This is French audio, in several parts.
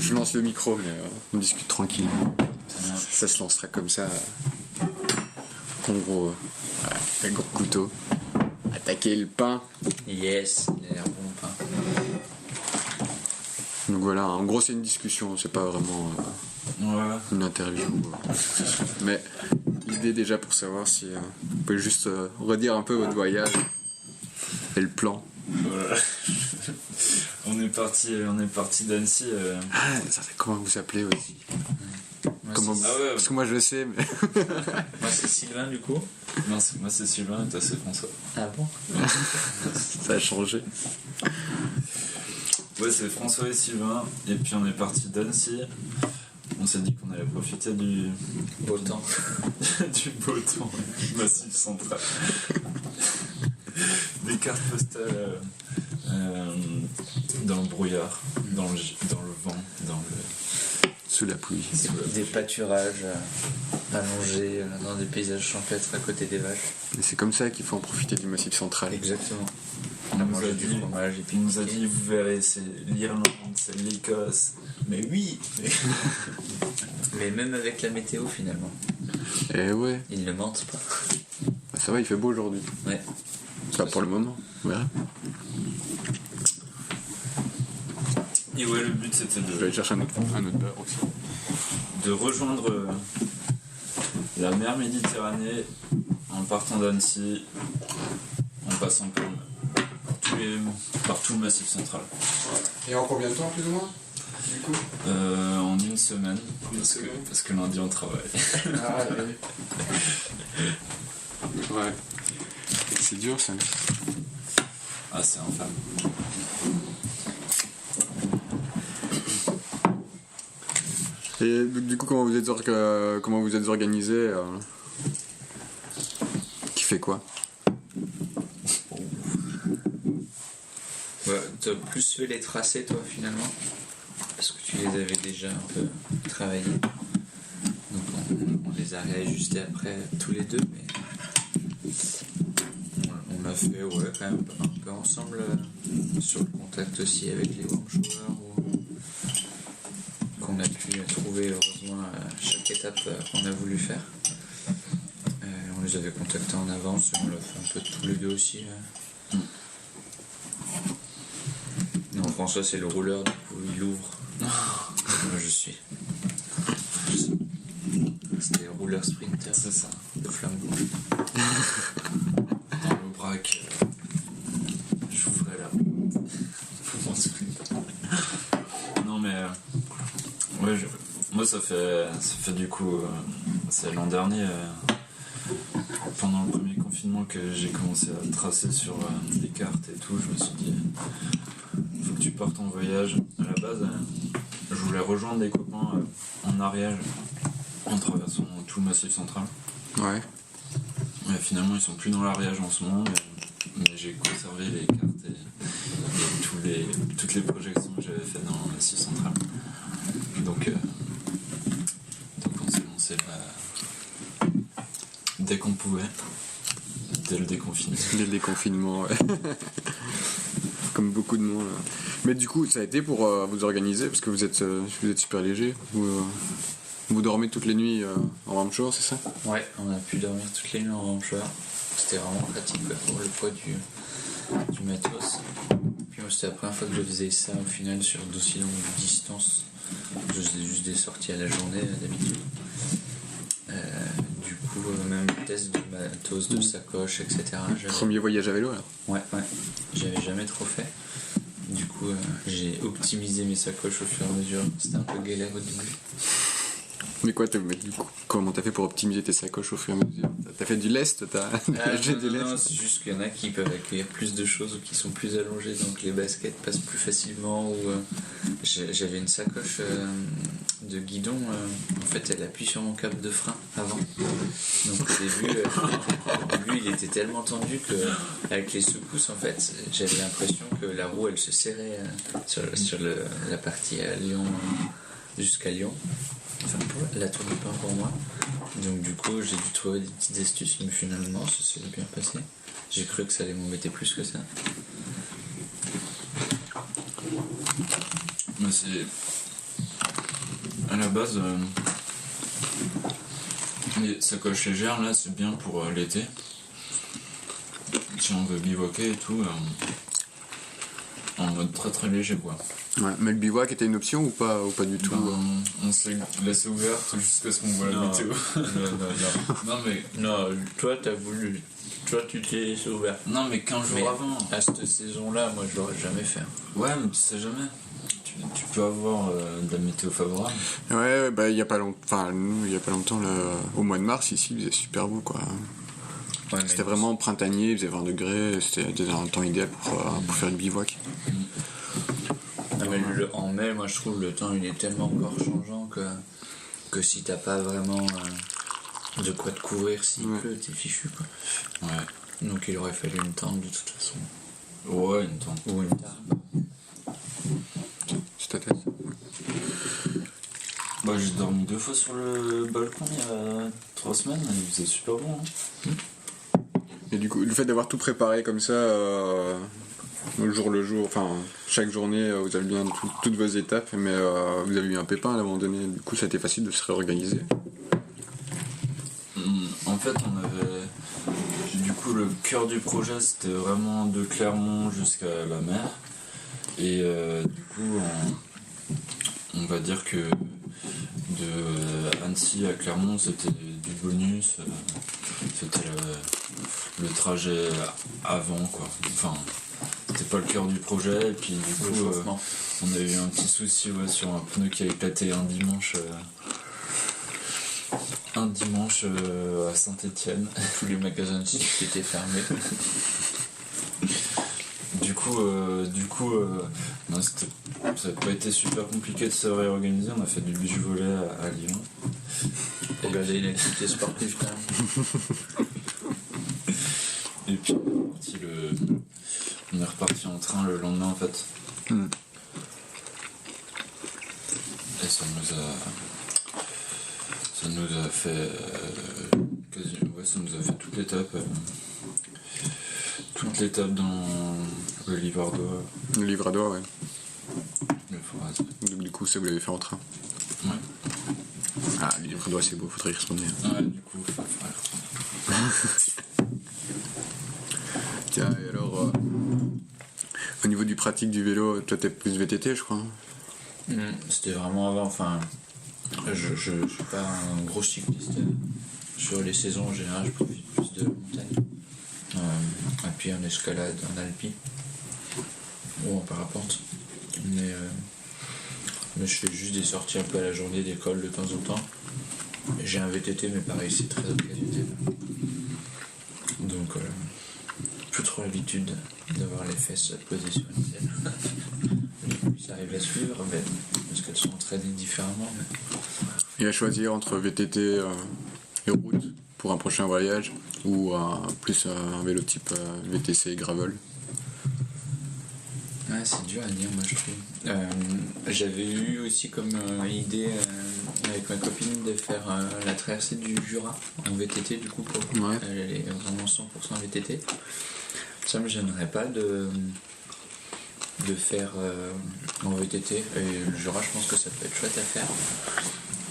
je lance le micro, mais on discute tranquille. Ça se lancera comme ça. En gros, un gros couteau. Attaquer le pain. Yes, il a l'air bon le pain. Donc voilà, en gros c'est une discussion, c'est pas vraiment une interview. Mais l'idée déjà pour savoir si vous pouvez juste redire un peu votre voyage et le plan. Voilà. on est parti d'Annecy. Ça fait comment vous appelez aussi? Comment vous... Ah ouais, Parce que moi je le sais, mais. Moi c'est Sylvain du coup. Non, moi c'est Sylvain et toi c'est François. Ah bon? Ça a changé. Ouais, c'est François et Sylvain, et puis on est parti d'Annecy. On s'est dit qu'on allait profiter du Beau temps. du beau temps, du massif central. Des cartes postales dans le brouillard, dans le vent, Sous la pluie. Des pâturages allongés dans des paysages champêtres à côté des vaches. Et c'est comme ça qu'il faut en profiter du Massif central. Exactement. On On a nous mangé a du dit- fromage et puis Il nous a dit, vous verrez, c'est l'Irlande, c'est l'Écosse. Mais oui, Mais même avec la météo finalement, Et ouais, ils ne mentent pas. ça va, il fait beau aujourd'hui. Ouais. Ça va pour le moment. Ouais. Et ouais, le but c'était Je vais aller chercher un autre beurre aussi. de rejoindre la mer Méditerranée en partant d'Annecy, en passant par tout le massif central. Et en combien de temps plus ou moins du coup? En une semaine, parce que lundi on travaille. Ah oui. Ouais. C'est dur ça. Ah, c'est infâme. Et du coup comment vous êtes organisé Qui fait quoi? Ouais, t'as plus fait les tracés toi finalement, parce que tu les avais déjà un peu travaillés. Donc on les a réajustés après tous les deux, mais on a fait quand même un peu ensemble sur le contact aussi avec les warm showers qu'on a pu trouver heureusement à chaque étape qu'on a voulu faire. On les avait contactés en avance et on l'a fait un peu tous les deux aussi. Non, François c'est le rouleur, du coup il ouvre. Moi je suis. C'était rouleur sprinter C'est ça. de Flambeau. Dans le braque, j'ouvrais la pour mon sprint. Non mais ouais, moi ça fait du coup c'est l'an dernier pendant le premier confinement que j'ai commencé à tracer sur des cartes et tout. Je me suis dit faut que tu partes en voyage. À la base je voulais rejoindre des copains en Ariège en traversant tout le massif central. Ouais. Ouais, finalement, ils sont plus dans l'Ariège en ce moment, mais j'ai conservé les cartes et toutes les projections que j'avais faites dans le Massif central. Donc on s'est lancé là, dès qu'on pouvait, dès le déconfinement. Dès le déconfinement, ouais. Comme beaucoup de monde. Mais du coup, ça a été pour vous organiser, parce que vous êtes super léger. Vous dormez toutes les nuits en warm shower, c'est ça? Ouais, on a pu dormir toutes les nuits en warm shower. C'était vraiment pratique quoi, pour le poids du matos. Puis moi c'était la première fois que je faisais ça au final sur d'aussi longue distance. Je faisais juste des sorties à la journée d'habitude. Du coup, même test de matos, de sacoche, etc. Premier voyage à vélo alors? Ouais, j'avais jamais trop fait. Du coup, j'ai optimisé mes sacoches au fur et à mesure. C'était un peu galère au début. Mais quoi, comment t'as fait pour optimiser tes sacoches au fur et à mesure? T'as fait du lest? Non, c'est juste qu'il y en a qui peuvent accueillir plus de choses ou qui sont plus allongées, donc les baskets passent plus facilement. Ou j'avais une sacoche de guidon, en fait elle appuie sur mon câble de frein avant. Donc au début il était tellement tendu que avec les secousses en fait j'avais l'impression que la roue elle se serrait sur la partie à Lyon jusqu'à Lyon. Enfin, la tour du pain pour moi. Donc du coup j'ai dû trouver des petites astuces, mais finalement ça s'est bien passé. J'ai cru que ça allait m'embêter plus que ça. Mais c'est À la base, les sacoches légères, là, c'est bien pour l'été. Si on veut bivouaquer et tout, en mode très très léger, quoi. Ouais, mais le bivouac était une option ou pas du tout On s'est laissé ouverte jusqu'à ce qu'on voit la météo. Non, mais toi, t'as voulu. Toi, tu t'es laissé ouvert. Non, mais 15 jours avant. À cette saison-là, moi, je l'aurais jamais fait. Ouais, mais tu sais jamais. Tu peux avoir de la météo favorable. Ouais, bah il y a pas longtemps, au mois de mars ici, il faisait super beau quoi. Ouais, c'était vraiment printanier, il faisait 20 degrés, c'était un temps idéal pour faire du bivouac. Non, mais en mai, moi je trouve le temps il est tellement encore changeant que si t'as pas vraiment de quoi te couvrir s'il pleut, t'es fichu quoi. Ouais. Donc il aurait fallu une tente de toute façon. Ouais, une tente. Ou une table. C'est ta tête. Bah, j'ai dormi 2 fois sur le balcon il y a 3 semaines, il faisait super bon. Hein. Et du coup, le fait d'avoir tout préparé comme ça, le jour, enfin, chaque journée, vous avez bien toutes vos étapes, mais vous avez eu un pépin à un moment donné, du coup, ça a été facile de se réorganiser. En fait, on avait. Du coup, le cœur du projet, c'était vraiment de Clermont jusqu'à la mer. Et du coup, on va dire que de Annecy à Clermont, c'était du bonus. C'était le trajet avant, quoi. Enfin, c'était pas le cœur du projet. Et puis, du coup, on a eu un petit souci sur un pneu qui a éclaté un dimanche. À Saint-Étienne. Tous les magasins de cycles étaient fermés. Du coup, non, ça n'a pas été super compliqué de se réorganiser. On a fait du beach volley à Lyon. Pour garder une activité sportive quand même. Et puis on est reparti en train le lendemain en fait. Et ça nous a fait ça nous a fait toute l'étape dans le Livradois. Le Livradois, ouais. Le Forez. Donc du coup, ça vous l'avez fait en train. Ouais. Ah, le Livradois, c'est beau, faudrait y retourner. Ouais, du coup, faudrait y retourner. Tiens, et alors, au niveau du pratique du vélo, toi t'es plus VTT, je crois. C'était vraiment avant, enfin, je suis pas un gros cycliste. Sur les saisons en général, je profite plus de montagne. Et puis en escalade, en alpi ou en parapente. Mais je fais juste des sorties un peu à la journée d'école de temps en temps. J'ai un VTT, mais pareil, c'est très occasionnel. Donc, plus trop l'habitude d'avoir les fesses posées sur une selle. Du coup, ça arrive à suivre, mais, parce qu'elles sont entraînées différemment. Mais... Et à choisir entre VTT et route pour un prochain voyage ou plus un vélo type VTC et gravel. Ouais, c'est dur à dire, moi je trouve. J'avais eu aussi comme idée avec ma copine de faire la traversée du Jura en VTT, du coup, elle est vraiment 100% VTT. Ça me gênerait pas de faire en VTT. Et le Jura, je pense que ça peut être chouette à faire.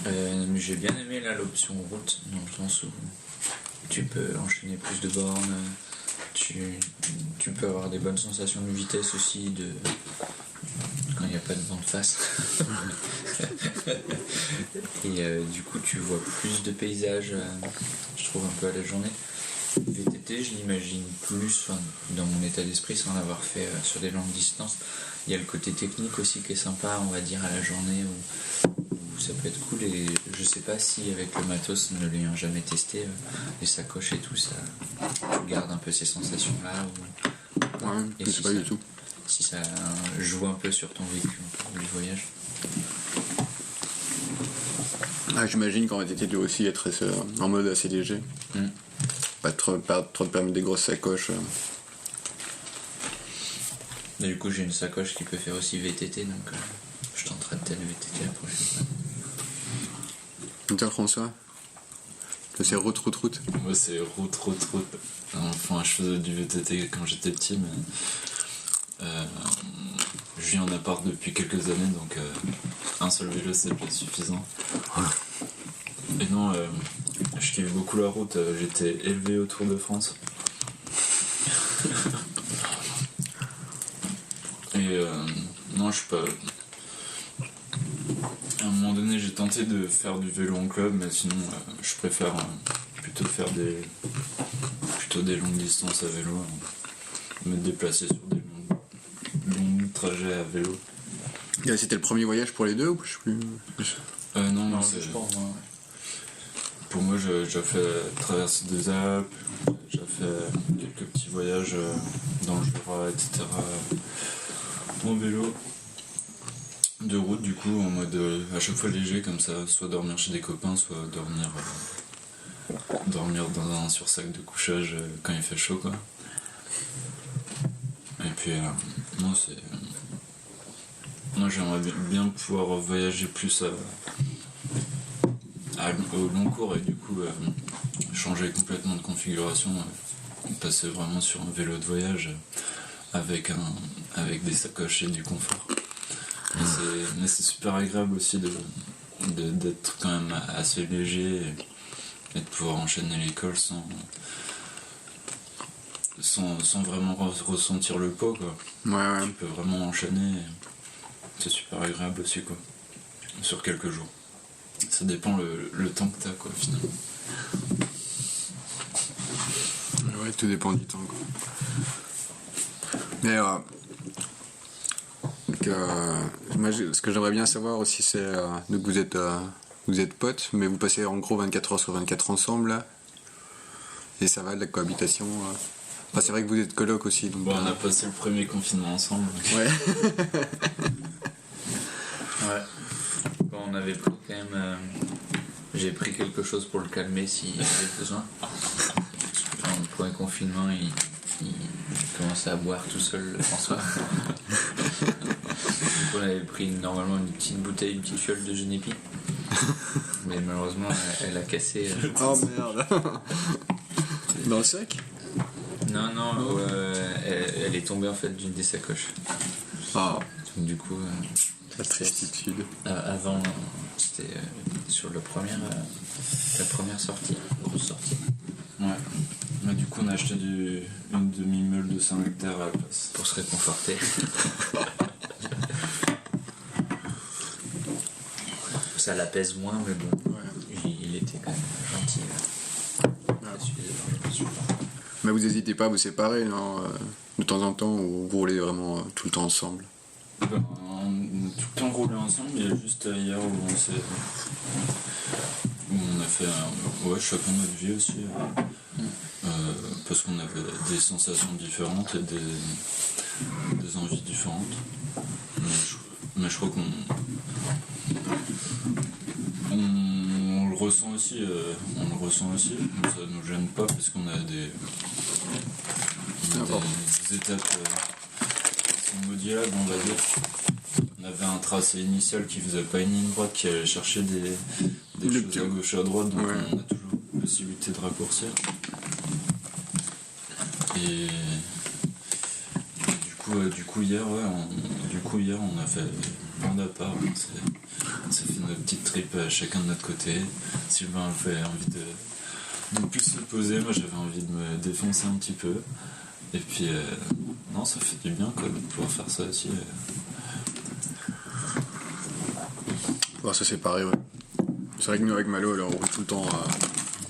Mais j'ai bien aimé là l'option route, dans le sens où tu peux enchaîner plus de bornes. Tu peux avoir des bonnes sensations de vitesse aussi quand il n'y a pas de vent de face. Et du coup tu vois plus de paysages, je trouve, un peu à la journée. VTT, je l'imagine plus dans mon état d'esprit, sans l'avoir fait sur des longues distances. Il y a le côté technique aussi qui est sympa, on va dire, à la journée où ça peut être cool. Et je sais pas si avec le matos, ne l'ayant jamais testé, les sacoches et tout ça, tu gardes un peu ces sensations là je sais pas du tout. Si ça joue un peu sur ton vécu du voyage. J'imagine qu'en VTT tu dois aussi être en mode assez léger. Pas trop te permettre des grosses sacoches. Et du coup j'ai une sacoche qui peut faire aussi VTT, donc je tenterai peut-être le VTT la prochaine fois. Et toi François, c'est route. Moi c'est route. Enfin je faisais du VTT quand j'étais petit, mais je vis en appart depuis quelques années, donc un seul vélo c'est pas suffisant. Et non, je kiffe beaucoup la route, j'étais élevé au Tour de France. Et non, je suis pas... À un moment donné, j'ai tenté de faire du vélo en club, mais sinon, je préfère plutôt faire des longues distances à vélo, me déplacer sur des longs trajets à vélo. Et c'était le premier voyage pour les deux ou je sais plus. Non, c'est... Pour moi, j'ai fait la traversée des Alpes, j'ai fait quelques petits voyages dans le Jura, etc. En vélo. De route, du coup, en mode à chaque fois léger, comme ça, soit dormir chez des copains, soit dormir dans un sursac de couchage quand il fait chaud, quoi. Et puis, moi, j'aimerais bien pouvoir voyager plus au long cours et du coup changer complètement de configuration, passer vraiment sur un vélo de voyage avec des sacoches et du confort. Mais c'est super agréable aussi d'être quand même assez léger et de pouvoir enchaîner l'école sans vraiment ressentir le poids, quoi. Ouais. Tu peux vraiment enchaîner, c'est super agréable aussi, quoi, sur quelques jours. Ça dépend le temps que t'as, quoi, finalement. Ouais, tout dépend du temps, quoi. Mais moi, ce que j'aimerais bien savoir aussi, c'est donc vous êtes potes, mais vous passez en gros 24 heures sur 24 ensemble, là. Et ça va, de la cohabitation. Enfin, c'est vrai que vous êtes coloc aussi. Donc, on a passé le premier confinement ensemble. Ouais. Ouais. Bon, on avait pris quand même. J'ai pris quelque chose pour le calmer s'il y avait besoin. Dans le premier confinement, il commençait à boire tout seul, le François. Donc on avait pris normalement une petite bouteille, une petite fiole de Genépi. Mais malheureusement, elle a cassé. Oh merde. Dans le sac? Non, elle est tombée en fait d'une des sacoches. Ah. Donc du coup... la tristitude. Avant, c'était sur la première sortie, grosse sortie. Ouais. Mais du coup, on a acheté une demi-meule de 5 hectares à la place. Pour se réconforter. Ça l'apaise moins, mais bon, il était quand même gentil. Mais vous n'hésitez pas à vous séparer, non, de temps en temps, ou vous roulez vraiment tout le temps ensemble? On a tout le temps roulé ensemble, il y a juste hier où on a fait chacun notre vie aussi, parce qu'on avait des sensations différentes et des envies différentes. Mais je crois qu'on le ressent aussi, mais ça nous gêne pas parce qu'on a des étapes qui sont modulables, on va dire. On avait un tracé initial qui faisait pas une ligne droite, qui allait chercher des choses à gauche et à droite, donc on a toujours possibilité de raccourcir. Et du coup hier on a fait plein d'appart, on s'est fait notre petite trip chacun de notre côté. Sylvain avait envie de plus se poser, moi j'avais envie de me défoncer un petit peu. Et puis non, ça fait du bien quoi, de pouvoir faire ça aussi. Pouvoir se séparer, ouais. C'est vrai que nous avec Malo, alors, on roule tout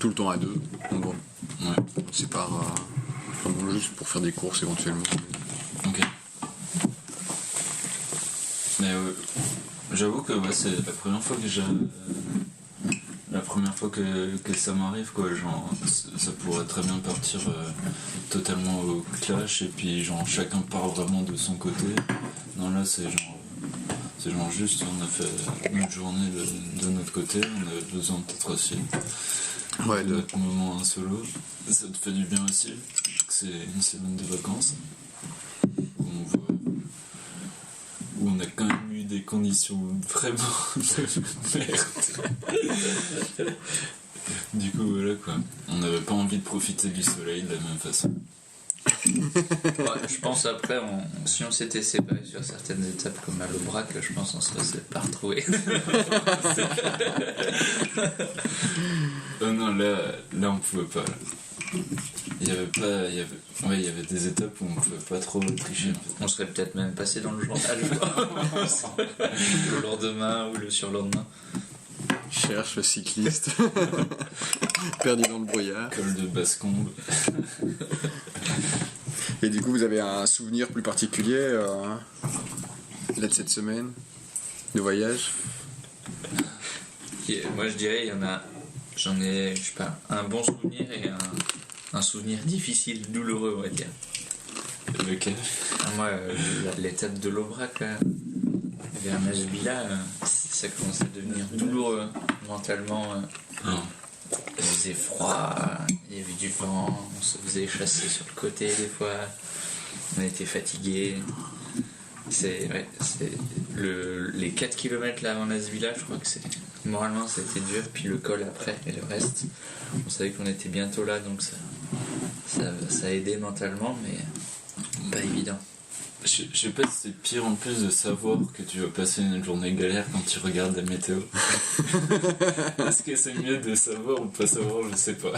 le temps à deux. Donc bon, on se sépare vraiment juste pour faire des courses éventuellement. Ok. Mais j'avoue que c'est la première fois que ça m'arrive, quoi. Genre, ça pourrait très bien partir totalement au clash et puis genre chacun part vraiment de son côté. Non, là c'est genre juste on a fait une journée de notre côté, on avait besoin peut-être aussi de notre moment en solo. Ça te fait du bien aussi, c'est une semaine de vacances où on a quand même eu des conditions vraiment de merde. Du coup voilà quoi, on n'avait pas envie de profiter du soleil de la même façon. Je pense après, si on s'était séparés sur certaines étapes comme à l'Aubrac, je pense qu'on serait pas retrouvés. Non, là on pouvait pas. Là. Il y avait des étapes où on pouvait pas trop tricher. En fait. On serait peut-être même passé dans le journal le lendemain ou le surlendemain. Cherche le cycliste perdu dans le brouillard. Col de Basse-Combe. Et du coup, vous avez un souvenir plus particulier là de cette semaine de voyage? Moi, je dirais, j'en ai, je sais pas, un bon souvenir et un souvenir difficile, douloureux, on va dire. Lequel? Moi, l'étape de l'Aubrac, vers Masbila, ça commençait à devenir douloureux mentalement. Il faisait froid, il y avait du vent, on se faisait chasser sur le côté des fois, on était fatigués. Les 4 km là avant Masbila, je crois que moralement c'était dur, puis le col après et le reste, on savait qu'on était bientôt là, donc ça aidait mentalement, mais pas évident. Je sais pas si c'est pire en plus de savoir que tu vas passer une journée galère quand tu regardes la météo. Est-ce que c'est mieux de savoir ou pas savoir, je sais pas.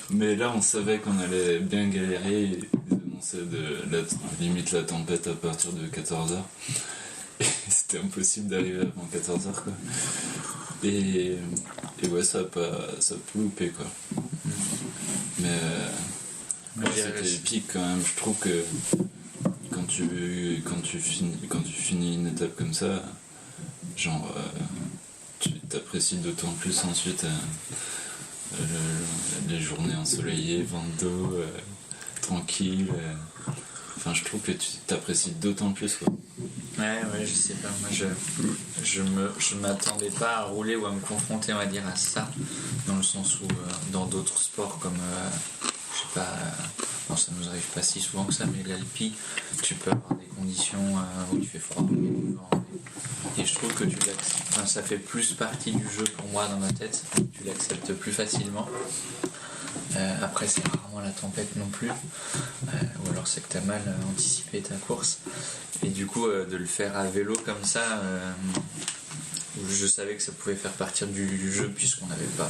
Mais là on savait qu'on allait bien galérer, ils annonçaient limite la tempête à partir de 14h. Et c'était impossible d'arriver avant 14h quoi. Et ouais, ça a pas loupé quoi. Mais c'était épique quand même, je trouve que quand tu finis une étape comme ça, genre tu t'apprécies d'autant plus ensuite les journées ensoleillées, vent d'eau, tranquille. Enfin, je trouve que tu t'apprécies d'autant plus quoi. Ouais, je sais pas. Moi, je m'attendais pas à rouler ou à me confronter, on va dire, à ça, dans le sens où dans d'autres sports comme je sais pas, bon, ça nous arrive pas si souvent que ça, mais l'alpi, tu peux avoir des conditions où il fait froid, et je trouve que ça fait plus partie du jeu pour moi dans ma tête, tu l'acceptes plus facilement. Après, c'est rarement la tempête non plus, ou alors c'est que t'as mal anticipé ta course, et du coup de le faire à vélo comme ça, je savais que ça pouvait faire partie du jeu puisqu'on n'avait pas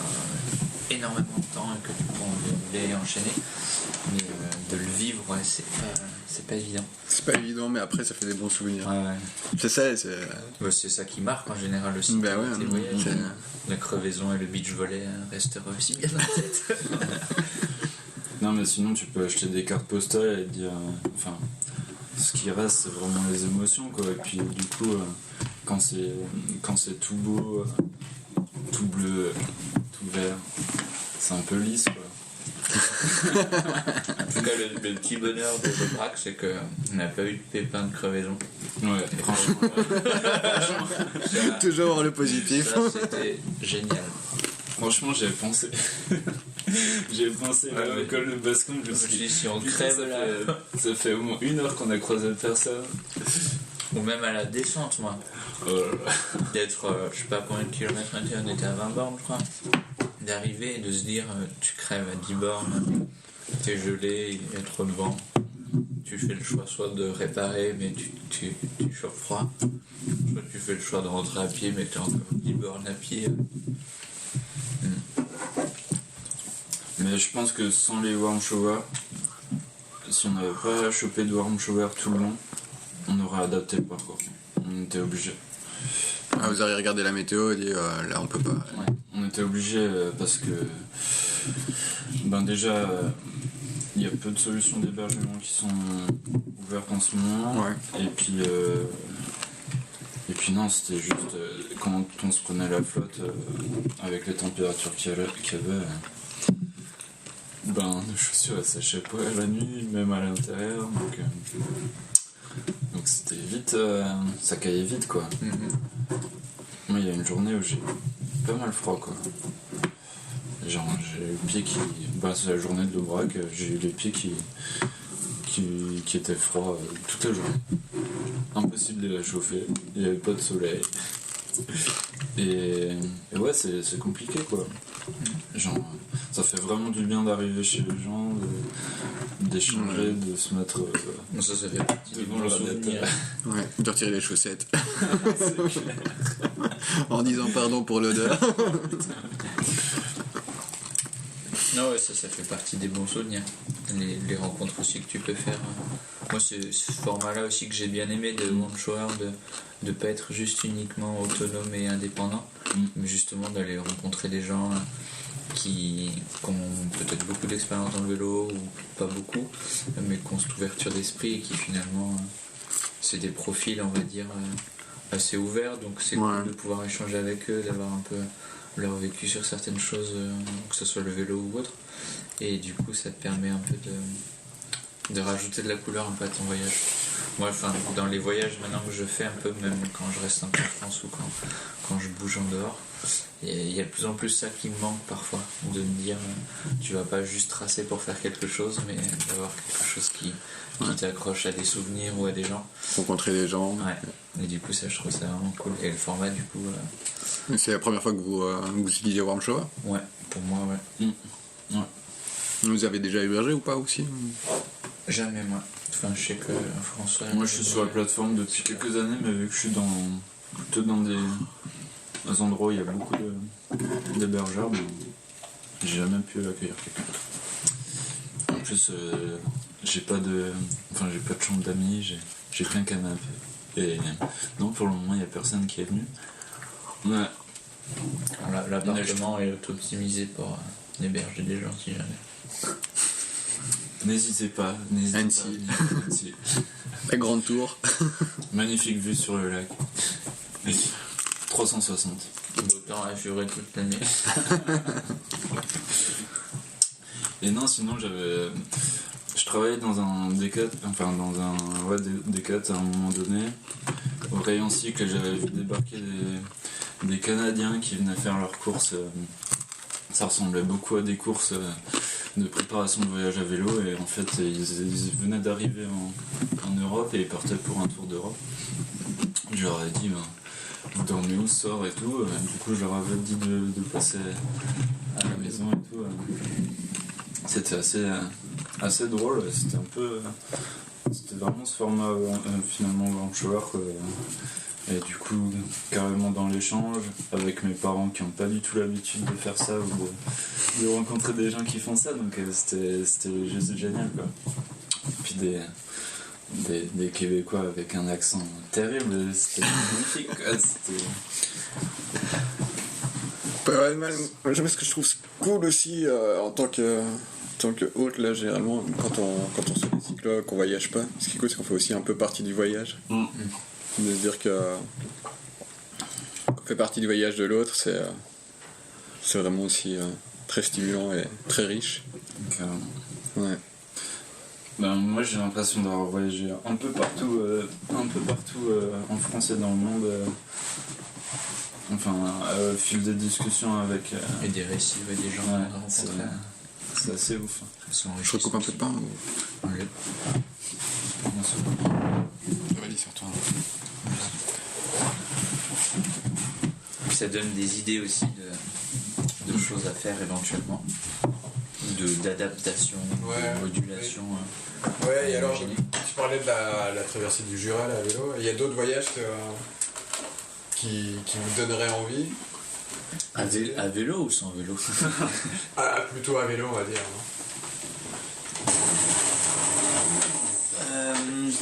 énormément de temps et que du coup on voulait enchaîner, mais de le vivre, ouais, c'est pas évident. C'est pas évident, mais après ça fait des bons souvenirs. Ouais. C'est ça, c'est ça qui marque en général aussi. Ben ouais, la crevaison et le beach volley resteront aussi bien dans la tête. Non, mais sinon tu peux acheter des cartes postales et dire enfin, ce qui reste c'est vraiment les émotions quoi. Et puis du coup quand c'est tout beau, tout bleu, tout vert, c'est un peu lisse quoi. En tout cas, le petit bonheur de l'Aubrac, c'est qu'on n'a pas eu de pépin de crevaison. Ouais, franchement. Toujours avoir le positif. Ça, c'était génial. Franchement, j'avais pensé au col de Basse-Combe. Je me suis dit, si on crève là. Ça fait au moins 1 heure qu'on a croisé personne. Ou même à la descente, moi. D'être, je sais pas combien de kilomètres on était à 20 bornes, je crois. D'arriver et de se dire, tu crèves à 10 bornes, t'es gelé, il y a trop de vent. Tu fais le choix soit de réparer, mais tu chauffes froid. Soit tu fais le choix de rentrer à pied, mais t'es encore 10 bornes à pied. Mais je pense que sans les warm showers, si on n'avait pas chopé de warm shower tout le long, on aurait adapté le parcours. On était obligé. Ah, vous avez regardé la météo et dit là on peut pas. Ouais. On était obligé parce que déjà il y a peu de solutions d'hébergement qui sont ouvertes en ce moment. Ouais. Et puis non, c'était juste quand on se prenait la flotte avec les températures qu'il y avait, nos chaussures elles séchaient pas la nuit, même à l'intérieur, donc c'était vite, ça caillait vite quoi. Moi il y a une journée où j'ai pas mal froid quoi. Genre j'ai le pied qui... c'est la journée de l'Aubrac, j'ai eu les pieds qui étaient froids toute la journée. Impossible de la chauffer, il n'y avait pas de soleil. Et ouais, c'est compliqué quoi. Genre, ça fait vraiment du bien d'arriver chez les gens, d'échanger, de se mettre ça fait partie devant l'ordinateur. Ouais, de retirer les chaussettes. En disant pardon pour l'odeur. Non, ouais, ça fait partie des bons souvenirs. Les rencontres aussi que tu peux faire. Moi, c'est ce format-là aussi que j'ai bien aimé de One Shower, de pas être juste uniquement autonome et indépendant, mais justement d'aller rencontrer des gens qui ont peut-être beaucoup d'expérience dans le vélo ou pas beaucoup, mais qui ont cette ouverture d'esprit et qui finalement, c'est des profils, on va dire, assez ouverts, donc c'est cool de pouvoir échanger avec eux, d'avoir un peu leur vécu sur certaines choses, que ce soit le vélo ou autre, et du coup ça te permet un peu de rajouter de la couleur un peu à ton voyage. Moi, dans les voyages maintenant que je fais un peu, même quand je reste un peu en France ou quand je bouge en dehors, il y a de plus en plus ça qui me manque parfois, de me dire tu vas pas juste tracer pour faire quelque chose, mais d'avoir quelque chose qui t'accroche à des souvenirs ou à des gens. Rencontrer des gens. Ouais. Et du coup ça, je trouve ça vraiment cool. Et le format du coup... C'est la première fois que vous utilisez Warm Shower? Ouais, pour moi ouais. Ouais. Vous avez déjà hébergé ou pas aussi? Jamais moi. Enfin, je sais que François... Moi je suis sur la plateforme depuis quelques années, mais vu que je suis plutôt dans des endroits où il y a beaucoup d'hébergeurs, j'ai jamais pu accueillir quelqu'un. En plus, j'ai pas de chambre d'amis, j'ai qu'un canapé. Et non, pour le moment, il n'y a personne qui est venu. Ouais. L'appartement est auto-optimisé pour héberger des gens si jamais. N'hésitez pas. Annecy. La grande tour. Magnifique vue sur le lac. 360. Autant assurer toute l'année. Et non, sinon je travaillais dans un Decat, Decat à un moment donné, au rayon cycle, et j'avais vu débarquer des Canadiens qui venaient faire leurs courses. Ça ressemblait beaucoup à des courses de préparation de voyage à vélo, et en fait ils venaient d'arriver en Europe et ils partaient pour un tour d'Europe. Je leur ai dit vous dormez où ce soir et tout, du coup je leur avais dit de passer à la maison et tout. C'était assez drôle, c'était vraiment ce format finalement Warm Shower quoi. Et du coup carrément dans l'échange avec mes parents qui n'ont pas du tout l'habitude de faire ça ou de rencontrer des gens qui font ça, donc c'était juste génial quoi. Et puis des Québécois avec un accent terrible, c'était magnifique quoi. Ce que je trouve cool aussi en tant que hôte, là, généralement, quand on se fait des cyclos, qu'on voyage pas, ce qui est cool, c'est qu'on fait aussi un peu partie du voyage. De se dire qu'on fait partie du voyage de l'autre, c'est vraiment aussi très stimulant et très riche. Ouais. Ben, moi j'ai l'impression d'avoir voyagé un peu partout en France et dans le monde. Au fil des discussions avec. Et des récits avec des gens rencontrés. C'est assez ouf. Je recoupe un peu de pain ou... Ouais. Vas-y, sur-toi. Ça donne des idées aussi de choses à faire éventuellement. D'adaptation, de modulation. Ouais, et alors, tu parlais de la traversée du Jura là, à vélo. Il y a d'autres voyages qui vous donneraient envie? À vélo ou sans vélo? Plutôt à vélo, on va dire.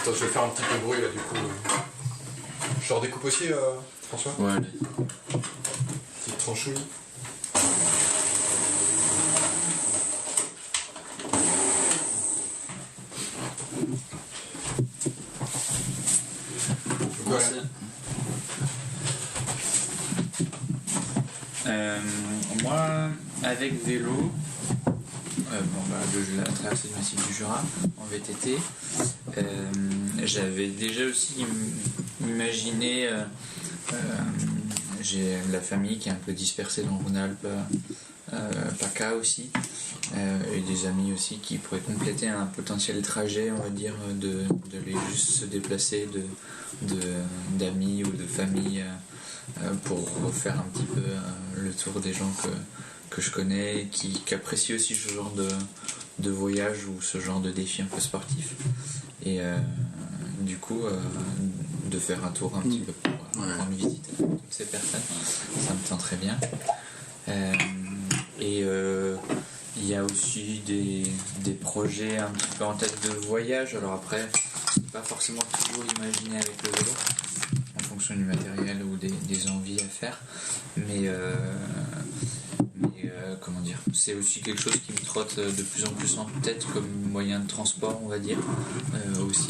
Attends, je vais faire un petit peu de bruit là, du coup. Je leur découpe aussi, François? Ouais, allez. Petite tranchouille. Moi, avec vélo, la traversée du massif du Jura en VTT, j'avais déjà aussi imaginé, j'ai la famille qui est un peu dispersée dans Rhône-Alpes, PACA aussi, et des amis aussi qui pourraient compléter un potentiel trajet, on va dire, de les juste se déplacer d'amis ou de famille pour refaire un petit peu le tour des gens que je connais, qui apprécient aussi ce genre de voyage ou ce genre de défi un peu sportif. Et du coup, de faire un tour un petit peu pour rendre visite à toutes ces personnes, ça me tient très bien. Et il y a aussi des projets un petit peu en tête de voyage. Alors après, c'est pas forcément toujours imaginé avec le vélo, en fonction du matériel ou des envies à faire. Mais comment dire, c'est aussi quelque chose qui me trotte de plus en plus en tête comme moyen de transport, on va dire, aussi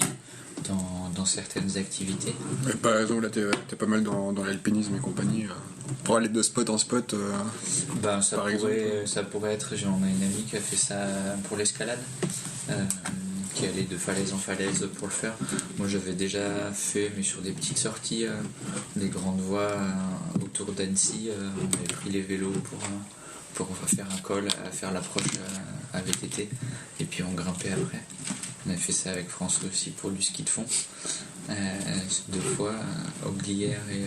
dans certaines activités. Mais par exemple, là t'es pas mal dans l'alpinisme et compagnie. Pour aller de spot en spot, ça pourrait être, on a une amie qui a fait ça pour l'escalade, qui allait de falaise en falaise pour le faire. Moi j'avais déjà fait, mais sur des petites sorties, des grandes voies autour d'Annecy. On avait pris les vélos pour faire un col, faire l'approche à VTT, et puis on grimpait après. On a fait ça avec François aussi pour du ski de fond, 2 fois au Glières et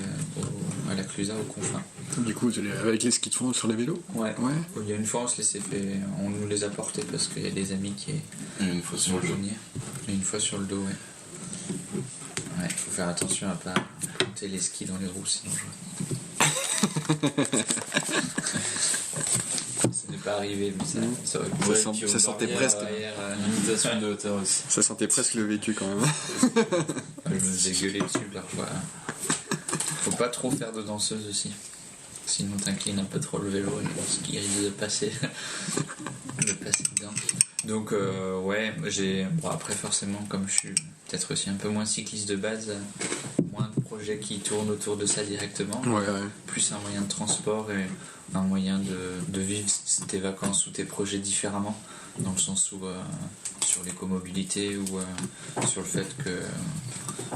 à la Clusaz au Confin. Du coup, avec les skis de fond sur les vélos? Ouais. Il y a une fois on nous les a portés parce qu'il y a des amis qui une fois sur le dos. Et une fois sur le dos, ouais. Il faut faire attention à pas planter les skis dans les roues, sinon ça n'est pas arrivé, mais ça aurait pu. Ça sentait presque. Limitation de hauteur aussi. Ça sentait presque le vécu quand même. Je me faisais gueuler dessus parfois. Faut pas trop faire de danseuse aussi. Sinon t'inclines un peu trop le vélo et ce qui risque de passer dedans. Donc après forcément, comme je suis peut-être aussi un peu moins cycliste de base, moins de projets qui tournent autour de ça directement, plus un moyen de transport et un moyen de vivre tes vacances ou tes projets différemment, dans le sens où sur l'écomobilité ou sur le fait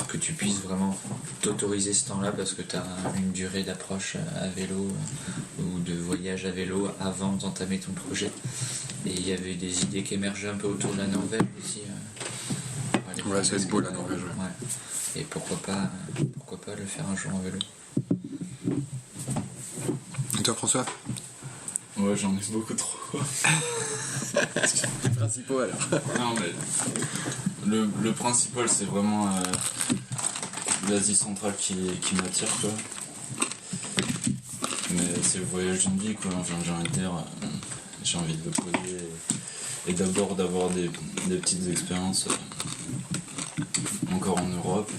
que tu puisses vraiment t'autoriser ce temps-là parce que tu as une durée d'approche à vélo ou de voyage à vélo avant d'entamer ton projet. Et il y avait des idées qui émergeaient un peu autour de la Norvège aussi. Ça va être beau la Norvège. Et pourquoi pas le faire un jour en vélo. Et toi, François? Ouais, j'en ai beaucoup trop. Les principaux alors. Non, mais le principal, c'est vraiment l'Asie centrale qui m'attire, quoi. Mais c'est le voyage d'une vie, quoi. J'ai envie de dire, j'ai envie de le poser et d'abord d'avoir des petites expériences encore en Europe.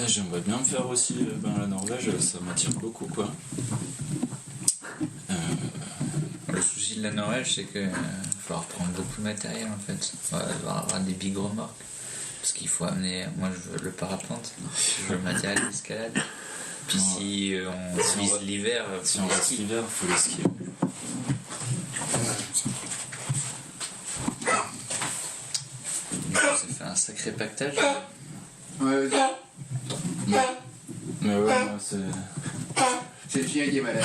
J'aimerais bien me faire aussi la Norvège, ça m'attire beaucoup, quoi. Le souci de la Norvège, c'est qu'il va falloir prendre beaucoup de matériel en fait. Il va y avoir des big remorques. Parce qu'il faut amener. Moi je veux le parapente, je veux le matériel d'escalade. Puis si on vise l'hiver. Si on reste l'hiver, il faut les skier. Du coup, ça fait un sacré pactage. Ouais. Mais ouais, moi c'est. C'est le chien qui est malade.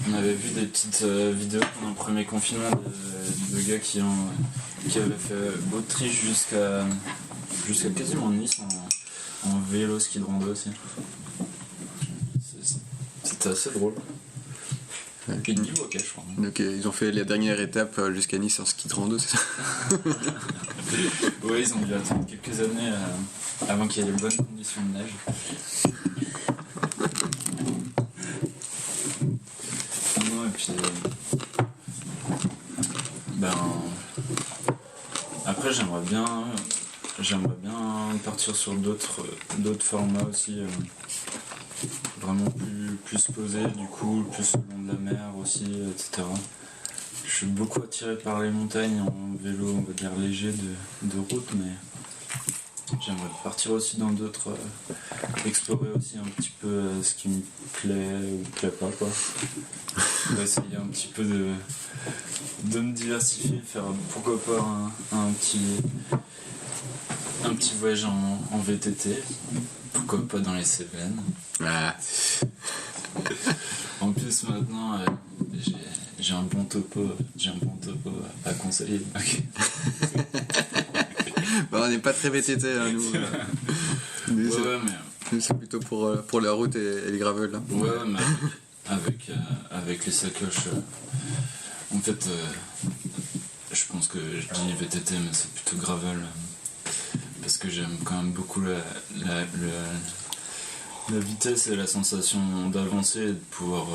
On avait vu des petites vidéos pendant le premier confinement de gars qui avaient fait Autriche jusqu'à quasiment Nice en vélo ski de rando aussi. C'était assez drôle. Et niveau ok, je crois. Donc ils ont fait la dernière étape jusqu'à Nice en ski de rando, c'est ça? Ouais, ils ont dû attendre quelques années avant qu'il y ait les bonnes conditions de neige. Non, et puis après j'aimerais bien partir sur d'autres formats aussi, vraiment plus posé, du coup plus le long de la mer aussi, etc. Je suis beaucoup attiré par les montagnes en vélo, on va dire léger de route, mais j'aimerais partir aussi dans d'autres, explorer aussi un petit peu ce qui me plaît ou plaît pas, quoi. On va essayer un petit peu de me diversifier, faire pourquoi pas un petit voyage en VTT, pourquoi pas dans les Cévennes. En plus maintenant j'ai un bon topo à conseiller. Bah, on n'est pas très VTT, hein, nous. Nous, c'est plutôt pour la route et les gravels. Hein. Ouais, mais avec les sacoches, en fait, je pense que je dis VTT, mais c'est plutôt gravel. Parce que j'aime quand même beaucoup la vitesse et la sensation d'avancer et de pouvoir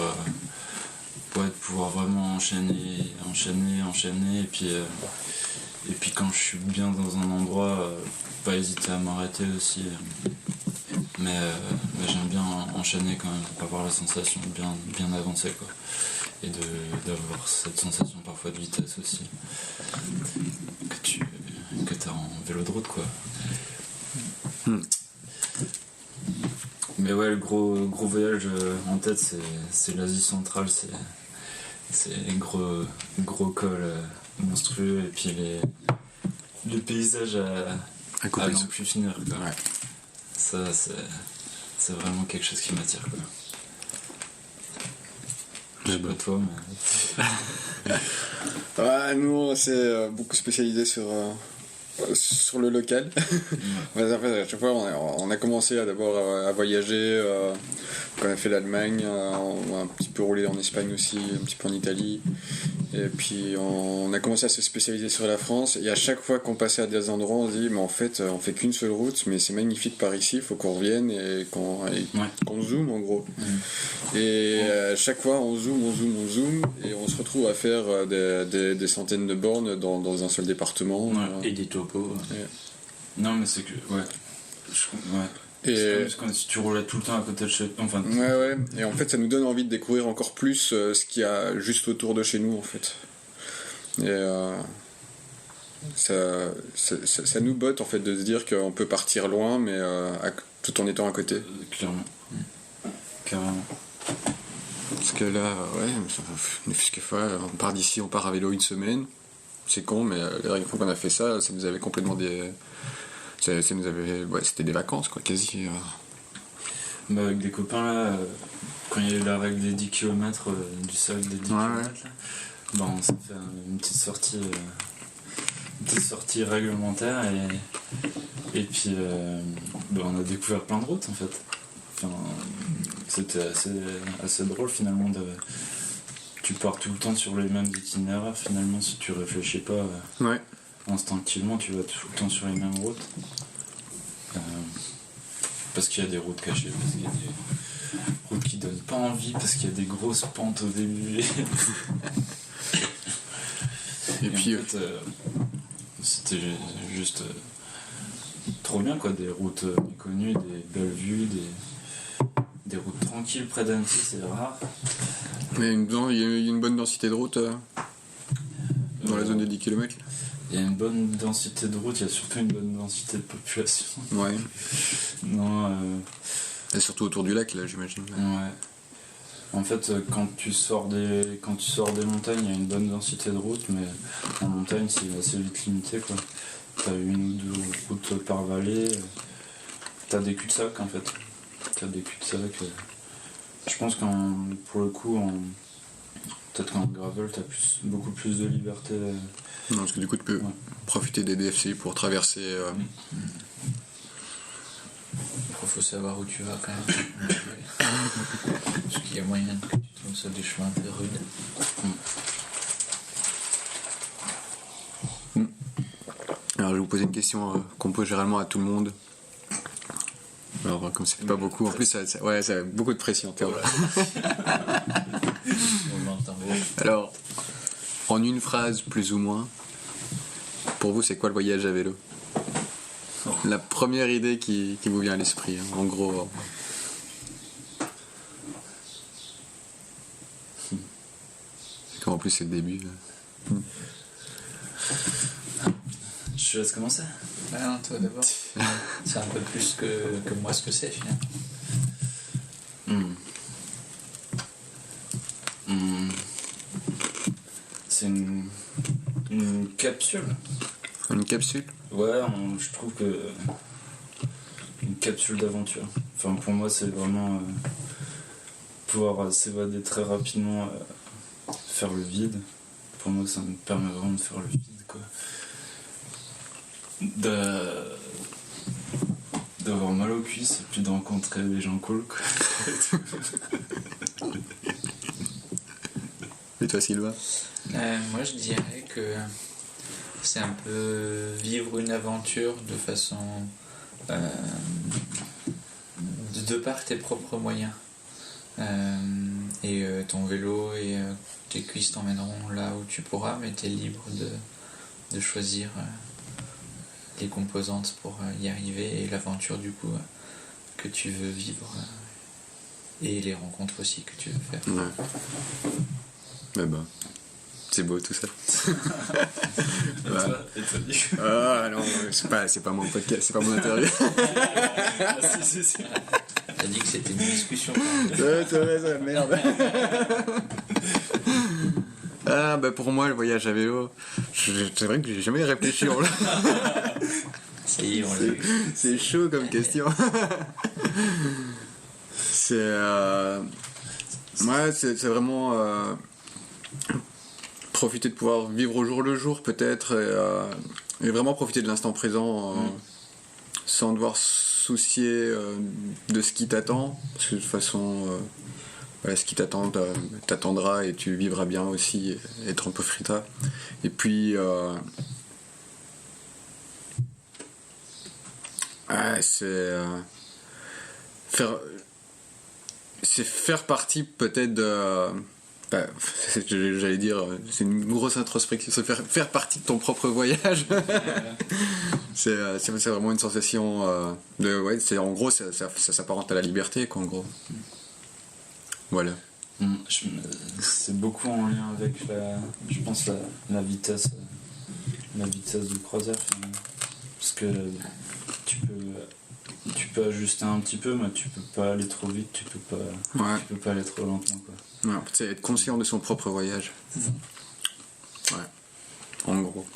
vraiment enchaîner, et puis quand je suis bien dans un endroit, pas hésiter à m'arrêter aussi. Mais j'aime bien enchaîner quand même, avoir la sensation de bien avancer, quoi. Et d'avoir cette sensation parfois de vitesse aussi que t'as en vélo de route, quoi. Mais ouais, le gros voyage en tête, c'est l'Asie centrale, c'est les gros cols monstrueux, et puis les paysages à n'en plus finir, quoi. Ouais. Ça, c'est vraiment quelque chose qui m'attire, quoi. Je sais pas toi, mais... Ouais, nous, on s'est beaucoup spécialisé sur le local. En fait, à chaque fois, on a commencé d'abord à voyager. On a fait l'Allemagne, on a un petit peu roulé en Espagne aussi, un petit peu en Italie. Et puis on a commencé à se spécialiser sur la France. Et à chaque fois qu'on passait à des endroits, on se dit, mais en fait, on fait qu'une seule route, mais c'est magnifique par ici, il faut qu'on revienne et qu'on zoome en gros. Et à chaque fois, on zoome, et on se retrouve à faire des centaines de bornes dans un seul département. Et des topos. Non, mais c'est que, ouais. Et c'est comme si tu roulais tout le temps à côté de chez toi. Enfin, ouais. Et en fait, ça nous donne envie de découvrir encore plus ce qu'il y a juste autour de chez nous, en fait. Et ça nous botte, en fait, de se dire qu'on peut partir loin, mais tout en étant à côté. Clairement. Carrément. Parce que là, on part d'ici, on part à vélo une semaine. C'est con, mais la dernière fois qu'on a fait ça, ça nous avait complètement c'était des vacances, quoi, quasi. Bah, avec des copains, là, quand il y a eu la règle des 10 km, du cercle des 10 km, là, bah, on s'est fait une petite sortie réglementaire, et puis bah, on a découvert plein de routes, en fait. Enfin, c'était assez drôle, finalement. Tu pars tout le temps sur les mêmes itinéraires, finalement, si tu réfléchis pas. Instinctivement, tu vas tout le temps sur les mêmes routes. Parce qu'il y a des routes cachées, parce qu'il y a des routes qui donnent pas envie, parce qu'il y a des grosses pentes au début. Et puis, en fait, c'était juste trop bien, quoi. Des routes méconnues, des belles vues, des routes tranquilles près d'Annecy, c'est rare. Mais il y a une bonne densité de route dans la zone des 10 km. Il y a une bonne densité de route, il y a surtout une bonne densité de population. Ouais. Non. Et surtout autour du lac, là, j'imagine. Ouais. En fait, quand tu sors des montagnes, il y a une bonne densité de route, mais en montagne, c'est assez vite limité, quoi. T'as une ou deux routes par vallée. T'as des cul-de-sac, en fait. Je pense pour le coup, peut-être qu'en gravel, t'as beaucoup plus de liberté. Non, parce que du coup, tu peux profiter des DFC pour traverser. Il faut savoir où tu vas quand même. Parce qu'il y a moyen que tu tombes sur des chemins un peu rudes. Alors, je vais vous poser une question qu'on pose généralement à tout le monde. Alors, comme c'est pas beaucoup, en plus, ça a beaucoup de pression. Alors, en une phrase, plus ou moins, pour vous, c'est quoi le voyage à vélo ? La première idée qui vous vient à l'esprit, hein, en gros. Comme en plus, c'est le début. Je te laisse commencer. Ah non, toi d'abord. C'est un peu plus que moi ce que c'est, finalement. C'est une capsule. Une capsule ? Ouais, je trouve que une capsule d'aventure. Enfin, pour moi, c'est vraiment pouvoir s'évader très rapidement, faire le vide. Pour moi, ça me permet vraiment de faire le vide, quoi. D'avoir mal aux cuisses et puis de rencontrer des gens cool, quoi. Et toi, Sylvain? Moi, je dirais que c'est un peu vivre une aventure de façon de par tes propres moyens. Et ton vélo et tes cuisses t'emmèneront là où tu pourras, mais tu es libre de choisir les composantes pour y arriver et l'aventure du coup que tu veux vivre et les rencontres aussi que tu veux faire. Ouais. Mais bah, c'est beau tout ça. Et toi, ah non, c'est pas mon podcast, c'est pas mon interview. Si. T'as dit que c'était une discussion. Ouais, c'est vrai, ça, merde. Ah bah pour moi le voyage à vélo, c'est vrai que j'ai jamais réfléchi. Ça y est, on l'a vu. C'est chaud comme question. C'est vraiment profiter de pouvoir vivre au jour le jour peut-être et vraiment profiter de l'instant présent sans devoir soucier de ce qui t'attend, parce que de toute façon ce qui t'attend t'attendra et tu vivras bien aussi, être un peu frita. Et puis c'est faire partie peut-être de j'allais dire, c'est une grosse introspection, c'est faire partie de ton propre voyage. c'est vraiment une sensation c'est en gros ça s'apparente à la liberté, quoi, en gros. Voilà. C'est beaucoup en lien avec je pense la vitesse de croisière, parce que tu peux ajuster un petit peu, mais tu peux pas aller trop vite, tu peux pas aller trop lentement, quoi. Ouais, c'est être conscient de son propre voyage. Ouais, en gros.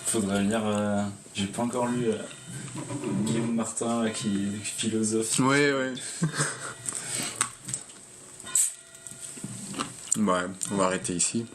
Faudrait lire, j'ai pas encore lu Guillaume Martin là, qui est philosophe. Ouais. Ouais, on va arrêter ici.